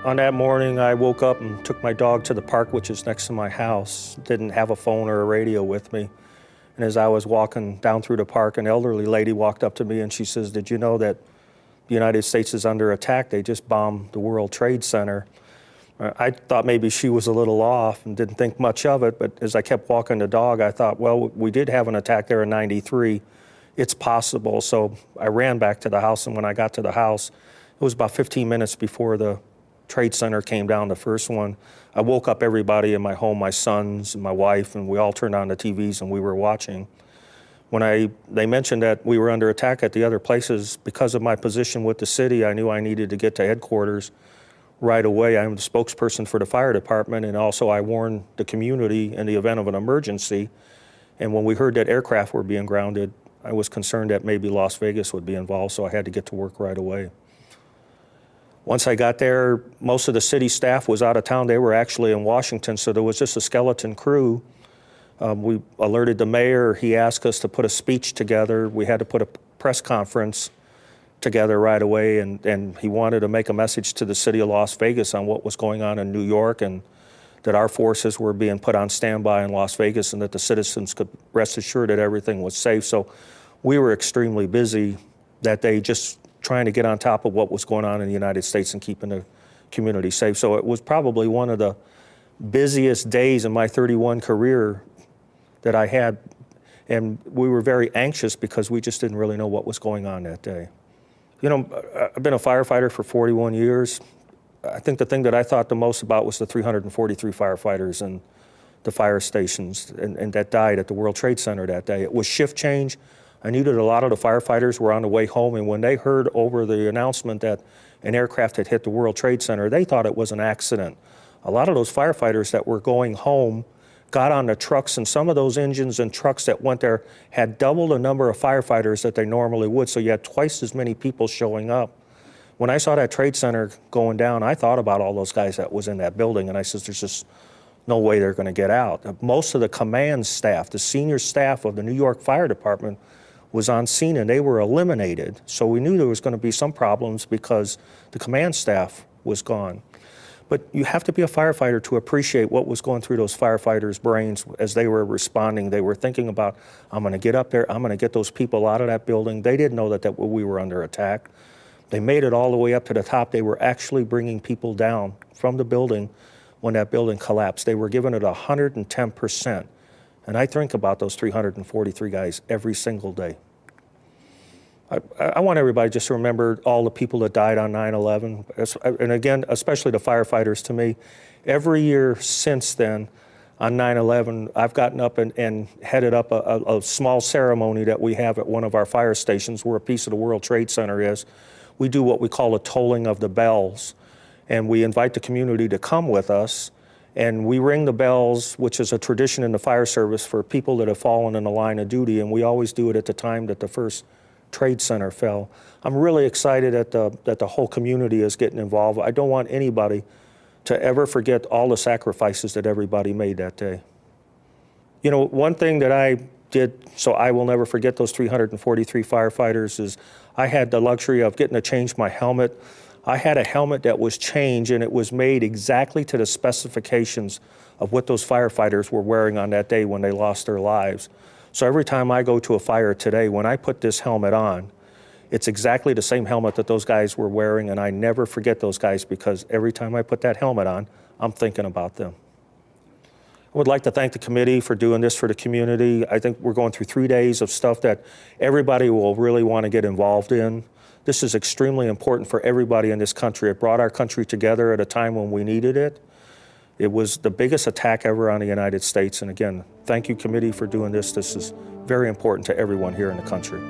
On that morning, I woke up and took my dog to the park, which is next to my house. Didn't have a phone or a radio with me. And as I was walking down through the park, an elderly lady walked up to me and she says, "Did you know that the United States is under attack? They just bombed the World Trade Center." I thought maybe she was a little off and didn't think much of it, but as I kept walking the dog, I thought, well, we did have an attack there in '93. It's possible. So I ran back to the house, and when I got to the house, it was about 15 minutes before the Trade Center came down, the first one. I woke up everybody in my home, my sons and my wife, and we all turned on the TVs and we were watching. When they mentioned that we were under attack at the other places, because of my position with the city, I knew I needed to get to headquarters right away. I'm the spokesperson for the fire department, and also I warned the community in the event of an emergency. And when we heard that aircraft were being grounded, I was concerned that maybe Las Vegas would be involved, so I had to get to work right away. Once I got there, most of the city staff was out of town. They were actually in Washington, so there was just a skeleton crew. We alerted the mayor. He asked us to put a speech together. We had to put a press conference together right away, and he wanted to make a message to the city of Las Vegas on what was going on in New York, and that our forces were being put on standby in Las Vegas, and that the citizens could rest assured that everything was safe. So we were extremely busy that day, just trying to get on top of what was going on in the United States and keeping the community safe. So it was probably one of the busiest days in my 31 career that I had. And we were very anxious because we just didn't really know what was going on that day. You know, I've been a firefighter for 41 years. I think the thing that I thought the most about was the 343 firefighters and the fire stations and that died at the World Trade Center that day. It was shift change. I knew that a lot of the firefighters were on the way home, and when they heard over the announcement that an aircraft had hit the World Trade Center, they thought it was an accident. A lot of those firefighters that were going home got on the trucks, and some of those engines and trucks that went there had double the number of firefighters that they normally would, so you had twice as many people showing up. When I saw that Trade Center going down, I thought about all those guys that was in that building, and I said, there's just no way they're gonna get out. Most of the command staff, the senior staff of the New York Fire Department was on scene, and they were eliminated. So we knew there was gonna be some problems because the command staff was gone. But you have to be a firefighter to appreciate what was going through those firefighters' brains as they were responding. They were thinking about, I'm gonna get up there, I'm gonna get those people out of that building. They didn't know that we were under attack. They made it all the way up to the top. They were actually bringing people down from the building when that building collapsed. They were giving it 110%. And I think about those 343 guys every single day. I want everybody just to remember all the people that died on 9/11. And again, especially the firefighters to me. Every year since then, on 9/11, I've gotten up and headed up a small ceremony that we have at one of our fire stations where a piece of the World Trade Center is. We do what we call a tolling of the bells. And we invite the community to come with us. And we ring the bells, which is a tradition in the fire service for people that have fallen in the line of duty. And we always do it at the time that the first Trade Center fell. I'm really excited that the whole community is getting involved. I don't want anybody to ever forget all the sacrifices that everybody made that day. You know, one thing that I did, so I will never forget those 343 firefighters, is I had the luxury of getting to change my helmet. I had a helmet that was changed, and it was made exactly to the specifications of what those firefighters were wearing on that day when they lost their lives. So every time I go to a fire today, when I put this helmet on, it's exactly the same helmet that those guys were wearing, and I never forget those guys because every time I put that helmet on, I'm thinking about them. I would like to thank the committee for doing this for the community. I think we're going through 3 days of stuff that everybody will really want to get involved in. This is extremely important for everybody in this country. It brought our country together at a time when we needed it. It was the biggest attack ever on the United States. And again, thank you, committee, for doing this. This is very important to everyone here in the country.